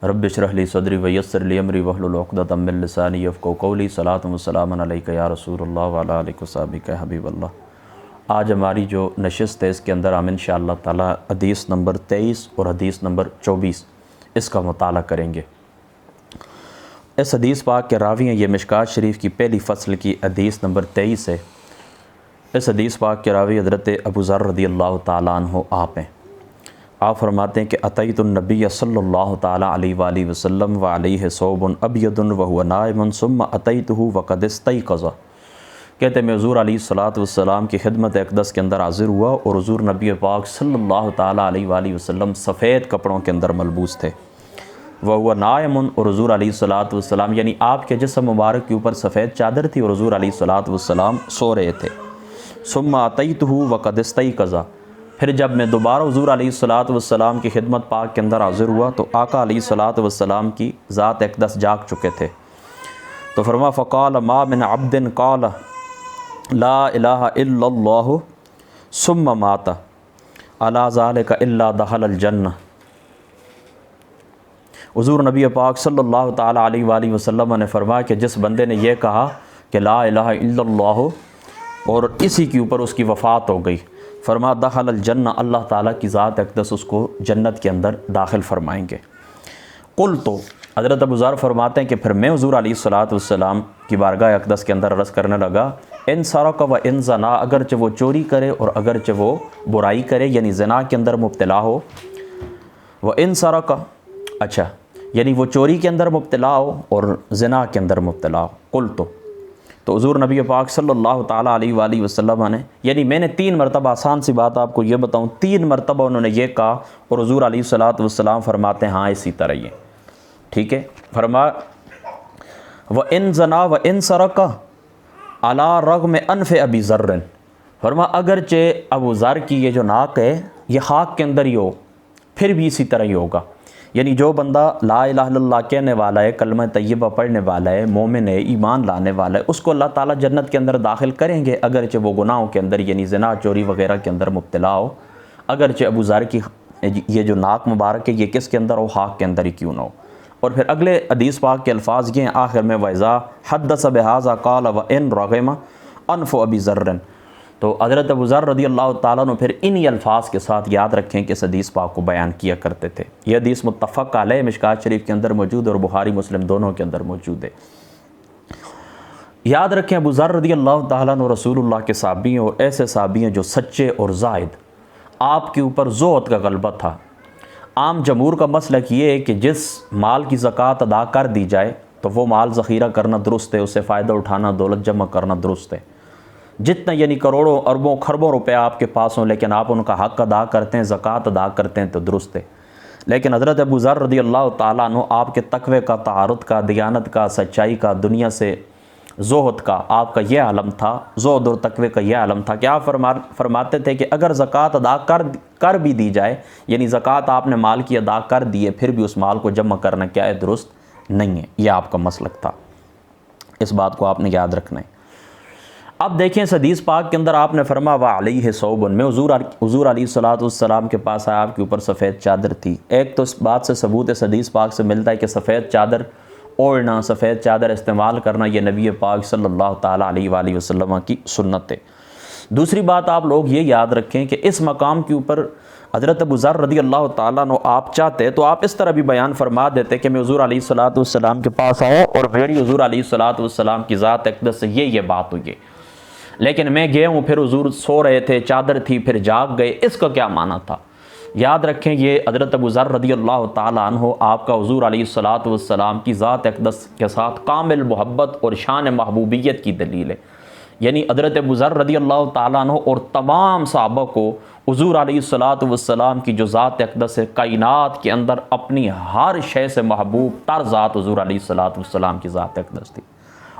رب اشرح لی صدری ویسر لی امری واحلل عقدۃ من لسانی یفقہوا قولی صلاۃ و سلام علیک یا رسول اللہ وعلی آلہ وصحبہ یا حبیب اللہ۔ آج ہماری جو نشست ہے اس کے اندر ہم انشاءاللہ تعالی حدیث نمبر 23 اور حدیث نمبر 24 اس کا مطالعہ کریں گے۔ اس حدیث پاک کے راوی ہیں، یہ مشکات شریف کی پہلی فصل کی حدیث نمبر 23 ہے۔ اس حدیث پاک کے راوی حضرت ابو ذر رضی اللہ تعالیٰ عنہ آپ ہیں۔ آپ فرماتے ہیں کہ اتیت النبی صلی اللہ تعالیٰ علیہ وآلہ وسلم وعلیہ ثوب ابید وہو نائم ثم اتیتہ وقد استیقظ۔ کہتے ہیں میں حضور علیہ الصلوۃ والسلام کی خدمت اقدس کے اندر حاضر ہوا اور حضور نبی پاک صلی اللہ تعالیٰ علیہ وآلہ وسلم سفید کپڑوں کے اندر ملبوس تھے۔ وہو نائم، اور حضور علیہ الصلوۃ والسلام یعنی آپ کے جسم مبارک کے اوپر سفید چادر تھی اور حضور علیہ الصلوۃ والسلام سو رہے تھے۔ ثم اتیتہ وقد استیقظ، پھر جب میں دوبارہ حضور علیہ الصلوۃ والسلام کی خدمت پاک کے اندر حاضر ہوا تو آقا علیہ الصلوۃ والسلام کی ذات اقدس جاگ چکے تھے۔ تو فرما فقال ما من عبد قال لا الہ الا اللہ ثم مات علی ذلک الا دخل الجنہ۔ حضور نبی پاک صلی اللہ تعالیٰ علیہ وآلہ وسلم نے فرمایا کہ جس بندے نے یہ کہا کہ لا الہ الا اللہ اور اسی کے اوپر اس کی وفات ہو گئی، فرما دخل الجنہ، اللہ تعالیٰ کی ذات اقدس اس کو جنت کے اندر داخل فرمائیں گے۔ قلت، تو حضرت ابو ذر فرماتے ہیں کہ پھر میں حضور علیہ الصلوۃ والسلام کی بارگاہ اقدس کے اندر عرض کرنے لگا ان سرق و ان زنا، اگرچہ وہ چوری کرے اور اگرچہ وہ برائی کرے یعنی زنا کے اندر مبتلا ہو، وہ ان سرق، اچھا یعنی وہ چوری کے اندر مبتلا ہو اور زنا کے اندر مبتلا ہو۔ قلت، تو حضور نبی پاک صلی اللہ تعالیٰ علیہ وآلہ وسلم نے یعنی میں نے 3 مرتبہ، آسان سی بات آپ کو یہ بتاؤں، 3 مرتبہ انہوں نے یہ کہا اور حضور علیہ الصلوۃ والسلام فرماتے ہیں ہاں اسی طرح یہ ٹھیک ہے۔ فرما وَإِن زَنَا وَإِن سَرَقَ عَلَىٰ رَغْمِ أَنْفِ أَبِي ذَرٍ، فرما اگرچہ ابو ذر کی یہ جو ناک ہے یہ خاک کے اندر ہی ہو پھر بھی اسی طرح ہی ہوگا۔ یعنی جو بندہ لا الہ الا اللہ کہنے والا ہے، کلمہ طیبہ پڑھنے والا ہے، مومن ہے، ایمان لانے والا ہے، اس کو اللہ تعالیٰ جنت کے اندر داخل کریں گے اگرچہ وہ گناہوں کے اندر یعنی زنا چوری وغیرہ کے اندر مبتلا ہو، اگرچہ ابو ذر کی یہ جو ناک مبارک ہے یہ کس کے اندر ہو، خاک کے اندر ہی کیوں نہ ہو۔ اور پھر اگلے حدیث پاک کے الفاظ یہ ہیں آخر میں وَإِذَا حَدَّثَ بِهَذَا قَالَ وَإِن رَغِمَ أَنْفُ أَبِي ذَرٍ۔ تو حضرت ابو ذر رضی اللہ تعالیٰ عنہ پھر انہی الفاظ کے ساتھ یاد رکھیں کہ اس حدیث پاک کو بیان کیا کرتے تھے۔ یہ حدیث متفق علیہ مشکات شریف کے اندر موجود ہے اور بخاری مسلم دونوں کے اندر موجود ہے۔ یاد رکھیں ابو ذر رضی اللہ تعالیٰ عنہ رسول اللہ کے صحابی ہیں اور ایسے صحابی ہیں جو سچے اور زاہد، آپ کے اوپر زہد کا غلبہ تھا۔ عام جمہور کا مسلک یہ ہے کہ جس مال کی زکوٰۃ ادا کر دی جائے تو وہ مال ذخیرہ کرنا درست ہے، اس سے فائدہ اٹھانا، دولت جمع کرنا درست ہے۔ جتنا یعنی کروڑوں اربوں خربوں روپے آپ کے پاس ہوں لیکن آپ ان کا حق ادا کرتے ہیں، زکوٰۃ ادا کرتے ہیں تو درست ہے۔ لیکن حضرت ابو ذر رضی اللہ تعالیٰ عنہ آپ کے تقوی کا، طہارت کا، دیانت کا، سچائی کا، دنیا سے زہد کا آپ کا یہ عالم تھا، زہد اور تقوی کا یہ عالم تھا کہ آپ فرماتے تھے کہ اگر زکوٰۃ ادا کر بھی دی جائے یعنی زکوٰۃ آپ نے مال کی ادا کر دی ہے پھر بھی اس مال کو جمع کرنا کیا ہے، درست نہیں ہے۔ یہ آپ کا مسلک تھا، اس بات کو آپ نے یاد رکھنا ہے۔ اب دیکھیں اس حدیث پاک کے اندر آپ نے فرما وعلیہ ثوب، میں حضور علیہ الصلوۃ والسلام کے پاس آیا، آپ کے اوپر سفید چادر تھی۔ ایک تو اس بات سے ثبوت اس حدیث پاک سے ملتا ہے کہ سفید چادر اوڑھنا، سفید چادر استعمال کرنا یہ نبی پاک صلی اللہ تعالیٰ علیہ وآلہ وسلم کی سنت ہے۔ دوسری بات آپ لوگ یہ یاد رکھیں کہ اس مقام کے اوپر حضرت ابو ذر رضی اللہ تعالیٰ عنہ آپ چاہتے تو آپ اس طرح بھی بیان فرما دیتے کہ میں حضور علیہ الصلوۃ والسلام کے پاس آیا اور میری حضور علیہ الصلوۃ والسلام کی ذات اقدس سے یہ بات ہوئی، لیکن میں گیا ہوں، پھر حضور سو رہے تھے، چادر تھی، پھر جاگ گئے، اس کا کیا معنی تھا؟ یاد رکھیں یہ حضرت ابو ذر رضی اللہ تعالیٰ عنہ آپ کا حضور علیہ الصلوۃ والسلام کی ذات اقدس کے ساتھ کامل محبت اور شان محبوبیت کی دلیل ہے۔ یعنی حضرت ابو ذر رضی اللہ تعالیٰ عنہ اور تمام صحابہ کو حضور علیہ الصلوۃ والسلام کی جو ذات اقدس ہے، کائنات کے اندر اپنی ہر شے سے محبوب تر ذات حضور علیہ الصلوۃ والسلام کی ذات اقدس تھی۔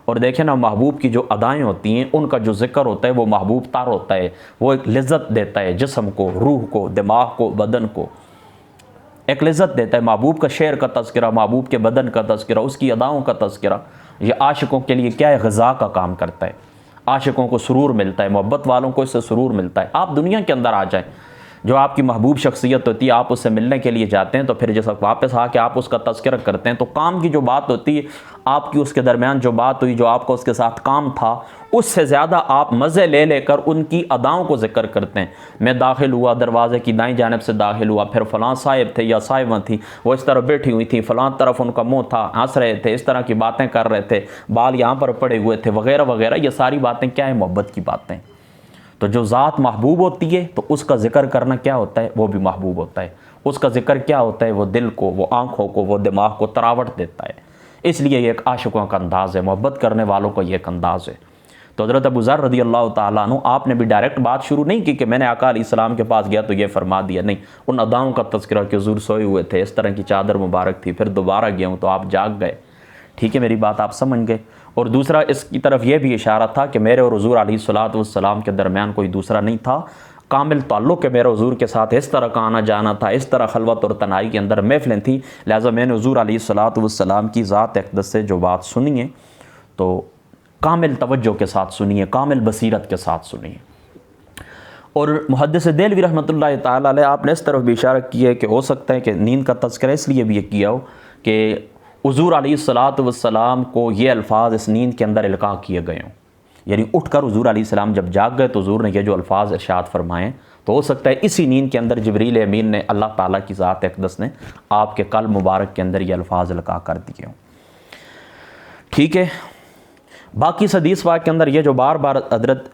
اور دیکھیں نا محبوب کی جو ادائیں ہوتی ہیں ان کا جو ذکر ہوتا ہے وہ محبوب تر ہوتا ہے، وہ ایک لذت دیتا ہے جسم کو، روح کو، دماغ کو، بدن کو ایک لذت دیتا ہے۔ محبوب کا شعر کا تذکرہ، محبوب کے بدن کا تذکرہ، اس کی اداؤں کا تذکرہ یہ عاشقوں کے لیے کیا ہے، غذا کا کام کرتا ہے۔ عاشقوں کو سرور ملتا ہے، محبت والوں کو اس سے سرور ملتا ہے۔ آپ دنیا کے اندر آ جائیں، جو آپ کی محبوب شخصیت ہوتی ہے، آپ اس سے ملنے کے لیے جاتے ہیں تو پھر جیسا واپس آ کے آپ اس کا تذکرہ کرتے ہیں، تو کام کی جو بات ہوتی ہے آپ کی اس کے درمیان جو بات ہوئی، جو آپ کو اس کے ساتھ کام تھا، اس سے زیادہ آپ مزے لے لے کر ان کی اداؤں کو ذکر کرتے ہیں۔ میں داخل ہوا، دروازے کی دائیں جانب سے داخل ہوا، پھر فلاں صاحب تھے یا صاحبہ تھیں، وہ اس طرح بیٹھی ہوئی تھیں، فلاں طرف ان کا منہ تھا، ہنس رہے تھے، اس طرح کی باتیں کر رہے تھے، بال یہاں پر پڑے ہوئے تھے، وغیرہ وغیرہ۔ یہ ساری باتیں کیا ہیں؟ محبت کی باتیں۔ تو جو ذات محبوب ہوتی ہے تو اس کا ذکر کرنا کیا ہوتا ہے؟ وہ بھی محبوب ہوتا ہے۔ اس کا ذکر کیا ہوتا ہے؟ وہ دل کو، وہ آنکھوں کو، وہ دماغ کو تراوٹ دیتا ہے۔ اس لیے یہ ایک عاشقوں کا انداز ہے، محبت کرنے والوں کا یہ ایک انداز ہے۔ تو حضرت ابو ذر رضی اللہ تعالیٰ عنہ، آپ نے بھی ڈائریکٹ بات شروع نہیں کی کہ میں نے آقا علیہ السلام کے پاس گیا تو یہ فرما دیا، نہیں، ان اداؤں کا تذکرہ کہ حضور سوئے ہوئے تھے، اس طرح کی چادر مبارک تھی، پھر دوبارہ گیا ہوں تو آپ جاگ گئے۔ ٹھیک ہے، میری بات آپ سمجھ گئے۔ اور دوسرا اس کی طرف یہ بھی اشارہ تھا کہ میرے اور حضور علیہ الصلوۃ والسلام کے درمیان کوئی دوسرا نہیں تھا، کامل تعلق ہے میرے حضور کے ساتھ، اس طرح کا آنا جانا تھا، اس طرح خلوت اور تنہائی کے اندر محفلیں تھیں، لہٰذا میں نے حضور علیہ الصلوۃ والسلام کی ذات اقدس سے جو بات سنی ہے تو کامل توجہ کے ساتھ سنیے، کامل بصیرت کے ساتھ سنیے۔ اور محدث دہلوی رحمۃ اللہ تعالیٰ علیہ، آپ نے اس طرف بھی اشارہ کیا ہے کہ ہو سکتا ہے کہ نیند کا تذکرہ اس لیے بھی یہ کیا ہو کہ حضور علیہ الصلوۃ والسلام کو یہ الفاظ اس نیند کے اندر القاء کیے گئے ہوں، یعنی اٹھ کر حضور علیہ السلام جب جاگ گئے تو حضور نے یہ جو الفاظ ارشاد فرمائے، تو ہو سکتا ہے اسی نیند کے اندر جبریل امین نے، اللہ تعالیٰ کی ذات اقدس نے آپ کے قلب مبارک کے اندر یہ الفاظ القاء کر دیے ہوں۔ ٹھیک ہے، باقی اس حدیث پاک کے اندر یہ جو بار بار حضرت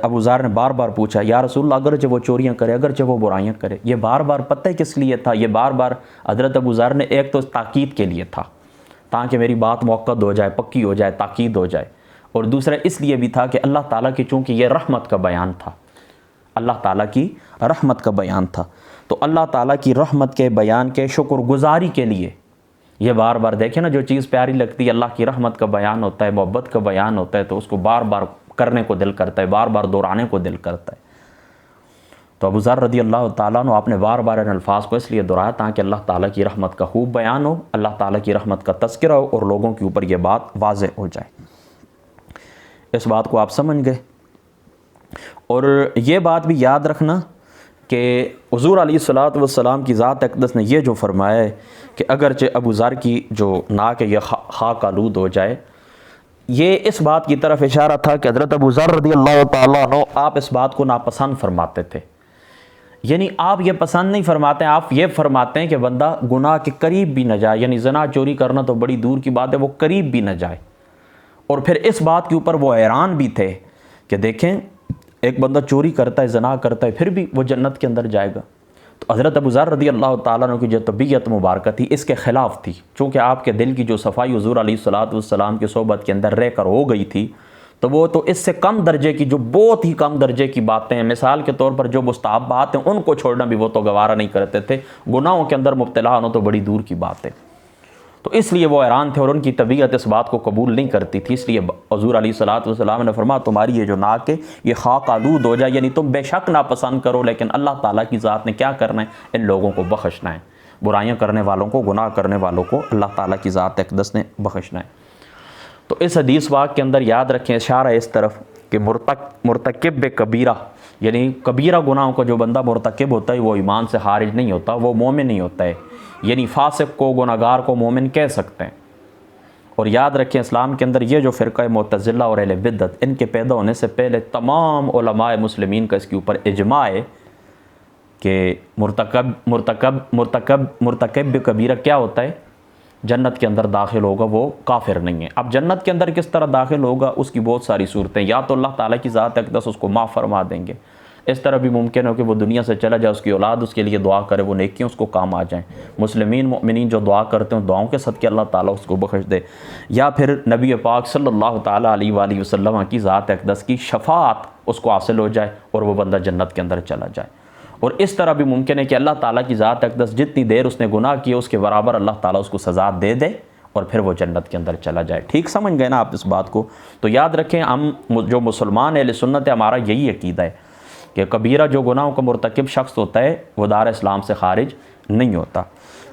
ابو ذر نے بار بار پوچھا، یا رسول اللہ اگرچہ وہ چوریاں کرے، اگرچہ وہ برائیاں کرے، یہ بار بار پتہ کس لیے تھا؟ یہ بار بار حضرت ابو ذر نے ایک تو تاکید کے لیے تھا تاکہ میری بات موقد ہو جائے، پکی ہو جائے، تاکید ہو جائے، اور دوسرا اس لیے بھی تھا کہ اللہ تعالیٰ کی چونکہ یہ رحمت کا بیان تھا، اللہ تعالیٰ کی رحمت کا بیان تھا، تو اللہ تعالیٰ کی رحمت کے بیان کے شکر گزاری کے لیے یہ بار بار، دیکھیں نا، جو چیز پیاری لگتی ہے، اللہ کی رحمت کا بیان ہوتا ہے، محبت کا بیان ہوتا ہے، تو اس کو بار بار کرنے کو دل کرتا ہے، بار بار دہرانے کو دل کرتا ہے۔ تو ابو ذر رضی اللہ تعالیٰ عنہ، آپ نے بار بار ان الفاظ کو اس لیے دہرایا تاکہ اللہ تعالیٰ کی رحمت کا خوب بیان ہو، اللہ تعالیٰ کی رحمت کا تذکرہ ہو، اور لوگوں کے اوپر یہ بات واضح ہو جائے۔ اس بات کو آپ سمجھ گئے۔ اور یہ بات بھی یاد رکھنا کہ حضور علیہ الصلوۃ والسلام کی ذات اقدس نے یہ جو فرمایا ہے کہ اگرچہ ابو ذر کی جو ناک ہے یہ خاک آلود ہو جائے، یہ اس بات کی طرف اشارہ تھا کہ حضرت ابو ذر رضی اللہ تعالیٰ عنہ آپ اس بات کو ناپسند فرماتے تھے، یعنی آپ یہ پسند نہیں فرماتے ہیں، آپ یہ فرماتے ہیں کہ بندہ گناہ کے قریب بھی نہ جائے، یعنی زنا چوری کرنا تو بڑی دور کی بات ہے، وہ قریب بھی نہ جائے۔ اور پھر اس بات کے اوپر وہ حیران بھی تھے کہ دیکھیں ایک بندہ چوری کرتا ہے، زنا کرتا ہے، پھر بھی وہ جنت کے اندر جائے گا۔ تو حضرت ابو ذر رضی اللہ تعالیٰ عنہ کی جو طبیعت مبارکہ تھی اس کے خلاف تھی، چونکہ آپ کے دل کی جو صفائی حضور علیہ الصلوۃ والسلام کی صحبت کے اندر رہ کر ہو گئی تھی، تو وہ تو اس سے کم درجے کی، جو بہت ہی کم درجے کی باتیں ہیں، مثال کے طور پر جو مستحبات ہیں ان کو چھوڑنا بھی وہ تو گوارہ نہیں کرتے تھے، گناہوں کے اندر مبتلا ہونا تو بڑی دور کی بات ہے۔ تو اس لیے وہ حیران تھے اور ان کی طبیعت اس بات کو قبول نہیں کرتی تھی، اس لیے حضور علیہ الصلوۃ والسلام نے فرمایا تمہاری یہ جو ناک ہے یہ خاک آلود ہو جائے، یعنی تم بے شک ناپسند کرو، لیکن اللہ تعالیٰ کی ذات نے کیا کرنا ہے؟ ان لوگوں کو بخشنا ہے، برائیاں کرنے والوں کو، گناہ کرنے والوں کو اللہ تعالیٰ کی ذات اقدس نے بخشنا ہے۔ تو اس حدیث پاک کے اندر یاد رکھیں اشارہ اس طرف کہ مرتکب کبیرہ، یعنی کبیرہ گناہوں کا جو بندہ مرتکب ہوتا ہے وہ ایمان سے خارج نہیں ہوتا، وہ مومن نہیں ہوتا ہے، یعنی فاسق کو، گناہگار کو مومن کہہ سکتے ہیں۔ اور یاد رکھیں اسلام کے اندر یہ جو فرقہ معتزلہ اور اہل بدعت، ان کے پیدا ہونے سے پہلے تمام علماء مسلمین کا اس کے اوپر اجماع ہے کہ مرتکب کبیرہ کیا ہوتا ہے؟ جنت کے اندر داخل ہوگا، وہ کافر نہیں ہے۔ اب جنت کے اندر کس طرح داخل ہوگا؟ اس کی بہت ساری صورتیں، یا تو اللہ تعالیٰ کی ذات اقدس اس کو معاف فرما دیں گے، اس طرح بھی ممکن ہو کہ وہ دنیا سے چلا جائے، اس کی اولاد اس کے لیے دعا کرے، وہ نیکیوں اس کو کام آ جائیں، مسلمین مؤمنین جو دعا کرتے ہیں دعاؤں کے صدقے اللہ تعالیٰ اس کو بخش دے، یا پھر نبی پاک صلی اللہ تعالیٰ علیہ وآلہ وسلم کی ذات اقدس کی شفاعت اس کو حاصل ہو جائے اور وہ بندہ جنت کے اندر چلا جائے۔ اور اس طرح بھی ممکن ہے کہ اللہ تعالیٰ کی ذات اقدس جتنی دیر اس نے گناہ کیا اس کے برابر اللہ تعالیٰ اس کو سزا دے دے اور پھر وہ جنت کے اندر چلا جائے۔ ٹھیک سمجھ گئے نا آپ اس بات کو؟ تو یاد رکھیں ہم جو مسلمان اہل سنت ہے ہمارا یہی عقیدہ ہے کہ کبیرہ جو گناہوں کا مرتکب شخص ہوتا ہے وہ دار اسلام سے خارج نہیں ہوتا۔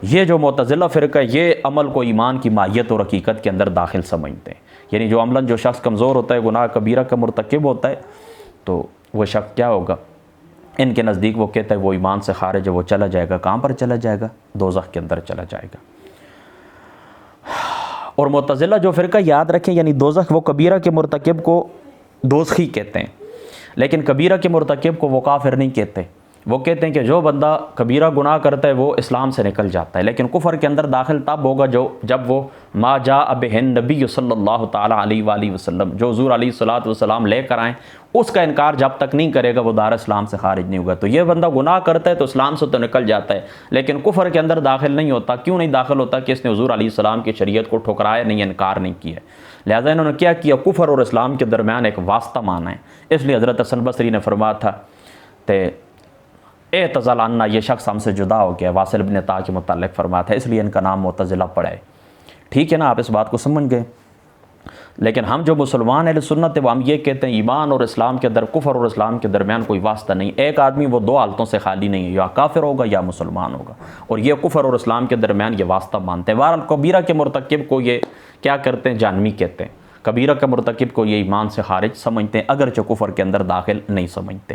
یہ جو معتزلہ فرقہ یہ عمل کو ایمان کی ماہیت اور حقیقت کے اندر داخل سمجھتے ہیں، یعنی جو عملاً جو شخص کمزور ہوتا ہے، گناہ کبیرہ کا مرتکب ہوتا ہے، تو وہ شخص کیا ہوگا؟ ان کے نزدیک وہ کہتا ہے وہ ایمان سے خارج ہے، وہ چلا جائے گا، کہاں پر چلا جائے گا؟ دوزخ کے اندر چلا جائے گا۔ اور معتزلہ جو فرقہ، یاد رکھیں، یعنی دوزخ وہ کبیرہ کے مرتکب کو دوزخی کہتے ہیں، لیکن کبیرہ کے مرتکب کو وہ کافر نہیں کہتے۔ وہ کہتے ہیں کہ جو بندہ کبیرہ گناہ کرتا ہے وہ اسلام سے نکل جاتا ہے، لیکن کفر کے اندر داخل تب ہوگا جب وہ ما جاء بہ النبی صلی اللہ تعالیٰ علیہ وآلہ وسلم، جو حضور علیہ الصلوۃ والسلام لے کر آئیں، اس کا انکار جب تک نہیں کرے گا وہ دار اسلام سے خارج نہیں ہوگا۔ تو یہ بندہ گناہ کرتا ہے تو اسلام سے تو نکل جاتا ہے، لیکن کفر کے اندر داخل نہیں ہوتا۔ کیوں نہیں داخل ہوتا؟ کہ اس نے حضور علیہ السلام کی شریعت کو ٹھکرایا نہیں، انکار نہیں کیا۔ لہٰذا انہوں نے کیا کیا؟ کفر اور اسلام کے درمیان ایک واسطہ مانا ہے۔ اس لیے حضرت حسن بصری نے فرمایا تھا کہ اعتزل عنا، یہ شخص ہم سے جدا ہو گیا، واصل بن عطا کے متعلق فرمایا تھا، اس لیے ان کا نام معتزلہ پڑا ہے۔ ٹھیک ہے نا، آپ اس بات کو سمجھ گئے؟ لیکن ہم جو مسلمان اہل سنت ہیں وہ ہم یہ کہتے ہیں ایمان اور اسلام کے اندر، کفر اور اسلام کے درمیان کوئی واسطہ نہیں۔ ایک آدمی وہ دو حالتوں سے خالی نہیں ہے، یا کافر ہوگا یا مسلمان ہوگا، اور یہ کفر اور اسلام کے درمیان یہ واسطہ مانتے ہیں۔ بہرحال کبیرہ کے مرتکب کو یہ کیا کرتے ہیں؟ جہنمی کہتے ہیں۔ کبیرہ کے مرتکب کو یہ ایمان سے خارج سمجھتے ہیں، اگرچہ کفر کے اندر داخل نہیں سمجھتے۔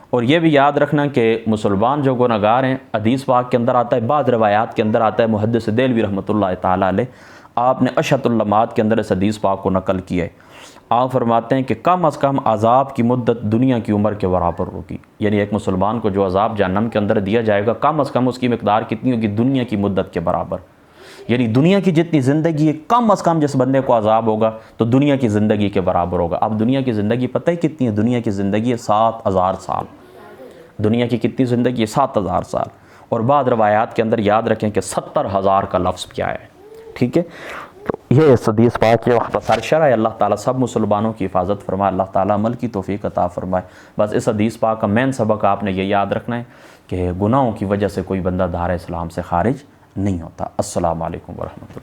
اور یہ بھی یاد رکھنا کہ مسلمان جو گناہگار ہیں، حدیث پاک کے اندر آتا ہے، بعض روایات کے اندر آتا ہے، محدث دہلوی رحمۃ اللہ تعالیٰ علیہ آپ نے اشہۃ اللمات کے اندر اس حدیث پاک کو نقل کیا ہے۔ آپ فرماتے ہیں کہ کم از کم عذاب کی مدت دنیا کی عمر کے برابر ہوگی، یعنی ایک مسلمان کو جو عذاب جہنم کے اندر دیا جائے گا کم از کم اس کی مقدار کتنی ہوگی؟ دنیا کی مدت کے برابر، یعنی دنیا کی جتنی زندگی ہے کم از کم جس بندے کو عذاب ہوگا تو دنیا کی زندگی کے برابر ہوگا۔ اب دنیا کی زندگی پتہ ہے کتنی ہے؟ دنیا کی زندگی ہے 7000 سال۔ دنیا کی کتنی زندگی ہے؟ 7000 سال۔ اور بعض روایات کے اندر یاد رکھیں کہ 70,000 کا لفظ کیا ہے۔ ٹھیک ہے، تو یہ اس حدیث پاک کے مختصر شرح ہے۔ اللہ تعالیٰ سب مسلمانوں کی حفاظت فرمائے، اللہ تعالیٰ عمل کی توفیق عطا فرمائے۔ بس اس حدیث پاک کا مین سبق آپ نے یہ یاد رکھنا ہے کہ گناہوں کی وجہ سے کوئی بندہ دار اسلام سے خارج نہیں ہوتا۔ السلام علیکم ورحمۃ اللہ۔